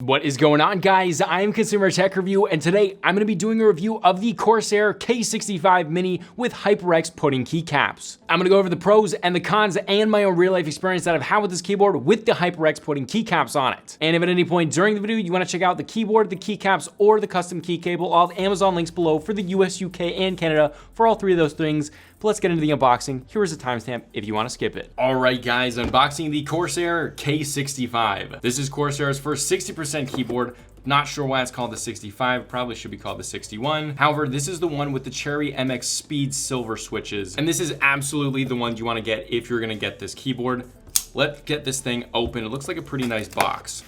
What is going on, guys? I'm Consumer Tech Review, and today I'm going to be doing a review of the Corsair K65 Mini with HyperX pudding keycaps. I'm going to go over the pros and the cons and my own real-life experience that I've had with this keyboard with the HyperX pudding keycaps on it. And if at any point during the video you want to check out the keyboard, the keycaps, or the custom key cable, I'll have Amazon links below for the US, UK, and Canada for all three of those things. But let's get into the unboxing. Here is a timestamp if you want to skip it. All right, guys, unboxing the Corsair K65. This is Corsair's first 60% keyboard. Not sure why it's called the 65, probably should be called the 61. However, this is the one with the Cherry MX Speed Silver switches. And this is absolutely the one you want to get if you're gonna get this keyboard. Let's get this thing open. It looks like a pretty nice box.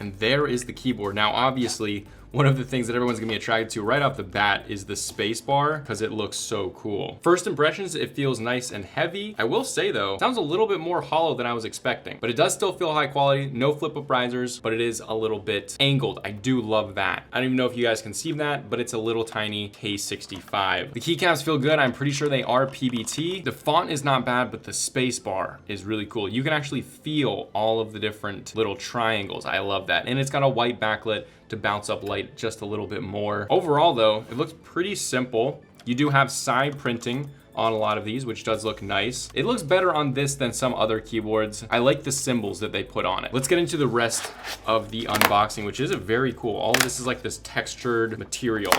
And there is the keyboard. Now, obviously, one of the things that everyone's gonna be attracted to right off the bat is the space bar, because it looks so cool. First impressions, it feels nice and heavy. I will say though, it sounds a little bit more hollow than I was expecting, but it does still feel high quality, no flip up risers, but it is a little bit angled. I do love that. I don't even know if you guys can see that, but it's a little tiny K65. The keycaps feel good. I'm pretty sure they are PBT. The font is not bad, but the space bar is really cool. You can actually feel all of the different little triangles. I love that. And it's got a white backlit to bounce up light just a little bit more. Overall though, it looks pretty simple. You do have side printing on a lot of these, which does look nice. It looks better on this than some other keyboards. I like the symbols that they put on it. Let's get into the rest of the unboxing, which is very cool. All of this is like this textured material.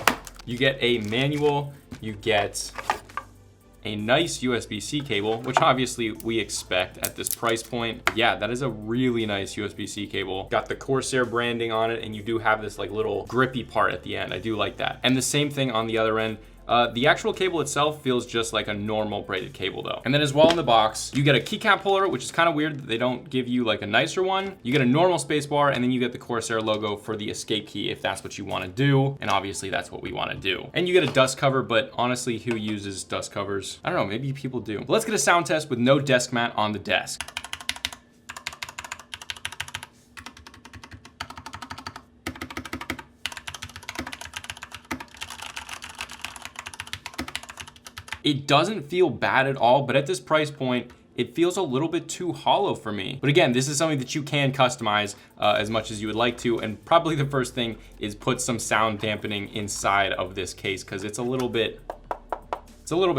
You get a manual, you get a nice USB-C cable, which obviously we expect at this price point. Yeah, that is a really nice USB-C cable. Got the Corsair branding on it, and you do have this like little grippy part at the end. I do like that. And the same thing on the other end. The actual cable itself feels just like a normal braided cable though. And then as well in the box, you get a keycap puller, which is kind of weird that they don't give you like a nicer one. You get a normal space bar, and then you get the Corsair logo for the escape key if that's what you want to do. And obviously that's what we want to do. And you get a dust cover, but honestly, who uses dust covers? I don't know, maybe people do. But let's get a sound test with no desk mat on the desk. It doesn't feel bad at all, but at this price point, it feels a little bit too hollow for me. But again, this is something that you can customize as much as you would like to. And probably the first thing is put some sound dampening inside of this case, because it's a little bit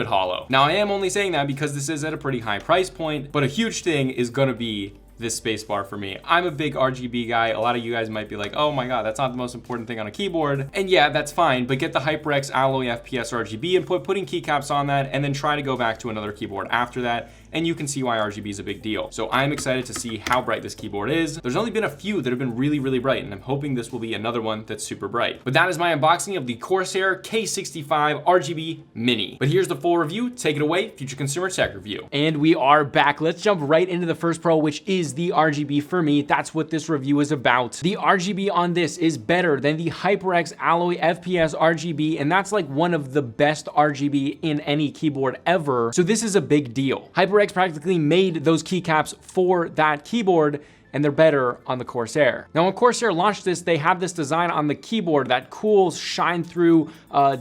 hollow. Now, I am only saying that because this is at a pretty high price point, but a huge thing is gonna be this space bar for me. I'm a big RGB guy. A lot of you guys might be like, oh my God, that's not the most important thing on a keyboard. And yeah, that's fine, but get the HyperX Alloy FPS RGB and putting keycaps on that, and then try to go back to another keyboard after that, and you can see why RGB is a big deal. So I'm excited to see how bright this keyboard is. There's only been a few that have been really, really bright, and I'm hoping this will be another one that's super bright. But that is my unboxing of the Corsair K65 RGB Mini. But here's the full review. Take it away, Future Consumer Tech Review. And we are back. Let's jump right into the first pro, which is the RGB for me. That's what this review is about. The RGB on this is better than the HyperX Alloy FPS RGB, and that's like one of the best RGB in any keyboard ever. So this is a big deal. HyperX practically made those keycaps for that keyboard, and they're better on the Corsair. Now, when Corsair launched this, they have this design on the keyboard, that cool shine through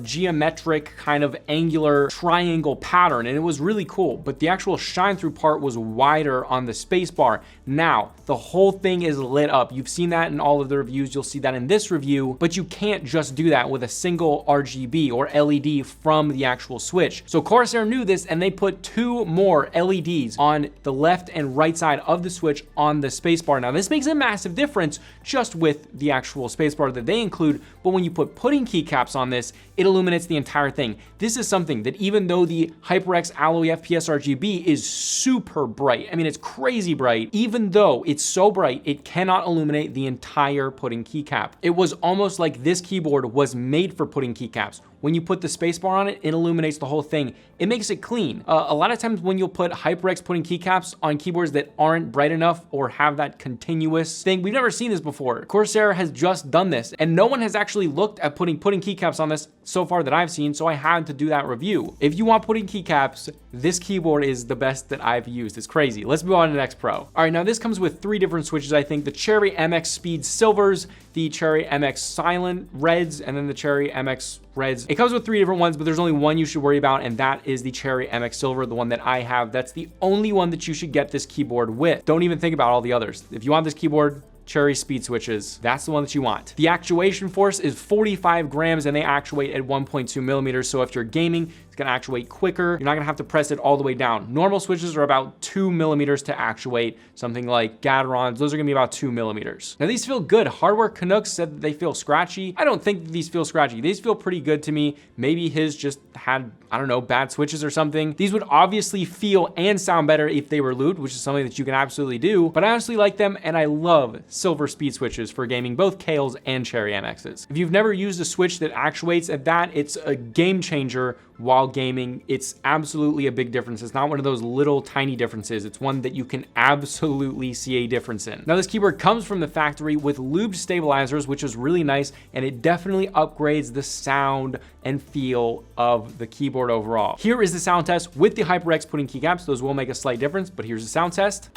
geometric kind of angular triangle pattern, and it was really cool, but the actual shine through part was wider on the space bar. Now, the whole thing is lit up. You've seen that in all of the reviews, you'll see that in this review, but you can't just do that with a single RGB or LED from the actual switch. So Corsair knew this, and they put two more LEDs on the left and right side of the switch on the space bar. Now, this makes a massive difference just with the actual space bar that they include, but when you put pudding keycaps on this, it illuminates the entire thing. This is something that even though the HyperX Alloy FPS RGB is super bright, I mean, it's crazy bright, even though it's so bright, it cannot illuminate the entire pudding keycap. It was almost like this keyboard was made for pudding keycaps. When you put the spacebar on it, it illuminates the whole thing. It makes it clean. A lot of times when you'll put HyperX pudding keycaps on keyboards that aren't bright enough or have that continuous thing, we've never seen this before. Corsair has just done this, and no one has actually looked at putting pudding keycaps on this so far that I've seen, so I had to do that review. If you want pudding keycaps, this keyboard is the best that I've used. It's crazy. Let's move on to the next pro. All right, now this comes with 3 different switches, I think. The Cherry MX Speed Silvers, the Cherry MX Silent Reds, and then the Cherry MX Reds. It comes with 3 different ones, but there's only one you should worry about, and that is the Cherry MX Silver, the one that I have. That's the only one that you should get this keyboard with. Don't even think about all the others. If you want this keyboard, Cherry speed switches. That's the one that you want. The actuation force is 45 grams and they actuate at 1.2 millimeters. So if you're gaming, it's gonna actuate quicker. You're not gonna have to press it all the way down. Normal switches are about 2 millimeters to actuate. Something like Gaterons, those are gonna be about 2 millimeters. Now these feel good. Hardware Canucks said that they feel scratchy. I don't think that these feel scratchy. These feel pretty good to me. Maybe his just had, I don't know, bad switches or something. These would obviously feel and sound better if they were lubed, which is something that you can absolutely do, but I honestly like them and I love silver speed switches for gaming, both Kales and Cherry MXs. If you've never used a switch that actuates at that, it's a game changer while gaming. It's absolutely a big difference. It's not one of those little tiny differences. It's one that you can absolutely see a difference in. Now this keyboard comes from the factory with lubed stabilizers, which is really nice, and it definitely upgrades the sound and feel of the keyboard overall. Here is the sound test with the HyperX pudding keycaps. Those will make a slight difference, but here's the sound test.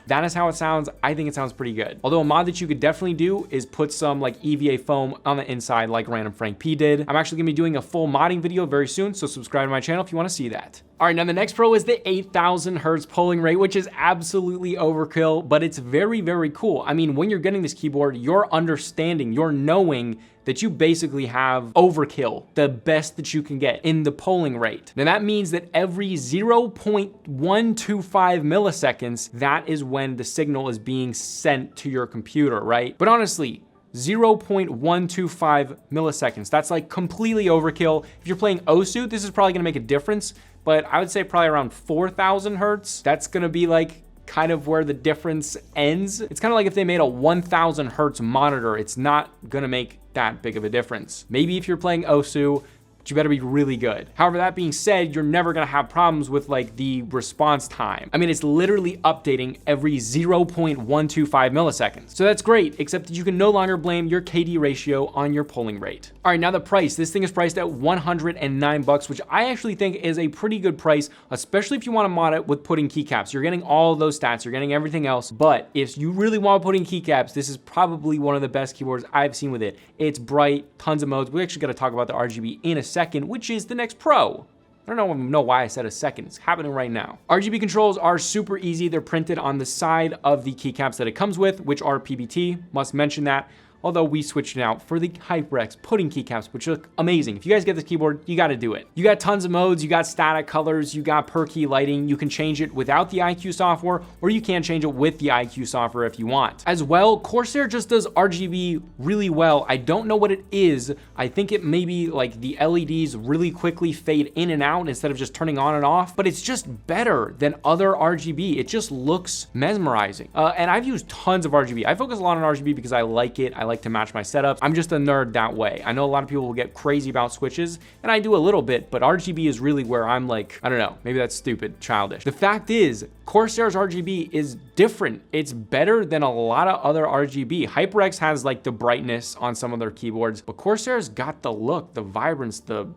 That is how it sounds. I think it sounds pretty good. Although a mod that you could definitely do is put some like EVA foam on the inside like Random Frank P did. I'm actually gonna be doing a full modding video very soon, so subscribe to my channel if you wanna see that. All right, now the next pro is the 8,000 hertz polling rate, which is absolutely overkill, but it's very, very cool. I mean, when you're getting this keyboard, you're understanding, you're knowing that you basically have overkill, the best that you can get in the polling rate. Now that means that every 0.125 milliseconds, that is when the signal is being sent to your computer, right? But honestly, 0.125 milliseconds, that's like completely overkill. If you're playing Osu, this is probably gonna make a difference, but I would say probably around 4,000 hertz, that's gonna be like kind of where the difference ends. It's kind of like if they made a 1,000 hertz monitor, it's not gonna make that big of a difference. Maybe if you're playing Osu, but you better be really good. However, that being said, you're never gonna have problems with like the response time. I mean, it's literally updating every 0.125 milliseconds. So that's great, except that you can no longer blame your KD ratio on your polling rate. All right, now the price. This thing is priced at 109 bucks, which I actually think is a pretty good price, especially if you wanna mod it with pudding keycaps. You're getting all those stats, you're getting everything else, but if you really want pudding keycaps, this is probably one of the best keyboards I've seen with it. It's bright, tons of modes. We actually gotta talk about the RGB in a second, which is the next pro. I don't know why I said a second. It's happening right now. RGB controls are super easy. They're printed on the side of the keycaps that it comes with, which are PBT. Must mention that. Although we switched it out for the HyperX pudding keycaps, which look amazing. If you guys get this keyboard, you gotta do it. You got tons of modes, you got static colors, you got per key lighting. You can change it without the IQ software, or you can change it with the IQ software if you want. As well, Corsair just does RGB really well. I don't know what it is. I think it may be like the LEDs really quickly fade in and out instead of just turning on and off, but it's just better than other RGB. It just looks mesmerizing. And I've used tons of RGB. I focus a lot on RGB because I like it. I like to match my setups. I'm just a nerd that way. I know a lot of people will get crazy about switches, and I do a little bit, but RGB is really where I'm like, I don't know, maybe that's stupid, childish. The fact is, Corsair's RGB is different. It's better than a lot of other RGB. HyperX has like the brightness on some of their keyboards, but Corsair's got the look, the vibrance, the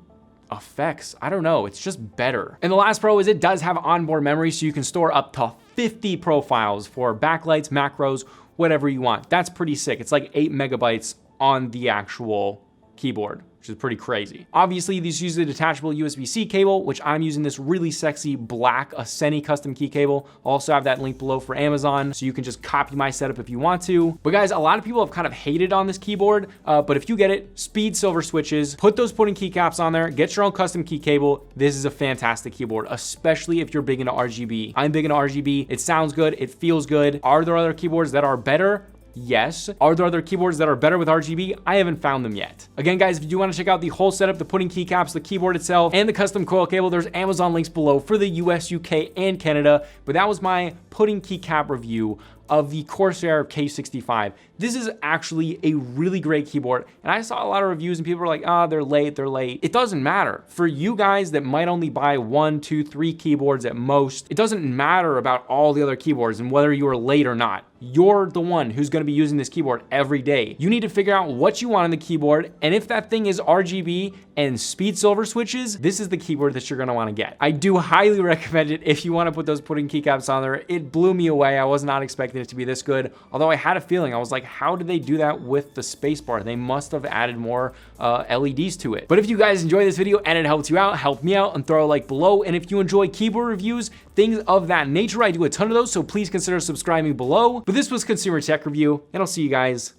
effects. I don't know, it's just better. And the last pro is it does have onboard memory, so you can store up to 50 profiles for backlights, macros, whatever you want. That's pretty sick. It's like 8 megabytes on the actual keyboard, which is pretty crazy. Obviously, these use a detachable USB-C cable, which I'm using this really sexy black Asceny custom key cable. I'll also have that link below for Amazon, so you can just copy my setup if you want to. But guys, a lot of people have kind of hated on this keyboard, but if you get it, speed silver switches, put those pudding keycaps on there, get your own custom key cable. This is a fantastic keyboard, especially if you're big into RGB. I'm big into RGB. It sounds good, it feels good. Are there other keyboards that are better? Yes. Are there other keyboards that are better with RGB? I haven't found them yet. Again, guys, if you do want to check out the whole setup, the pudding keycaps, the keyboard itself, and the custom coil cable, there's Amazon links below for the US, UK, and Canada. But that was my pudding keycap review of the Corsair K65. This is actually a really great keyboard, and I saw a lot of reviews and people were like, oh, they're late. It doesn't matter. For you guys that might only buy 1, 2, 3 keyboards at most, it doesn't matter about all the other keyboards and whether you are late or not. you're the one who's gonna be using this keyboard every day. You need to figure out what you want on the keyboard, and if that thing is RGB and speed silver switches, this is the keyboard that you're gonna wanna get. I do highly recommend it if you wanna put those pudding keycaps on there. It blew me away. I was not expecting it to be this good, although I had a feeling. I was like, how did they do that with the spacebar? They must have added more LEDs to it. But if you guys enjoyed this video and it helped you out, help me out and throw a like below. And if you enjoy keyboard reviews, things of that nature, I do a ton of those, so please consider subscribing below. But this was Consumer Tech Review, and I'll see you guys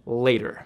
later.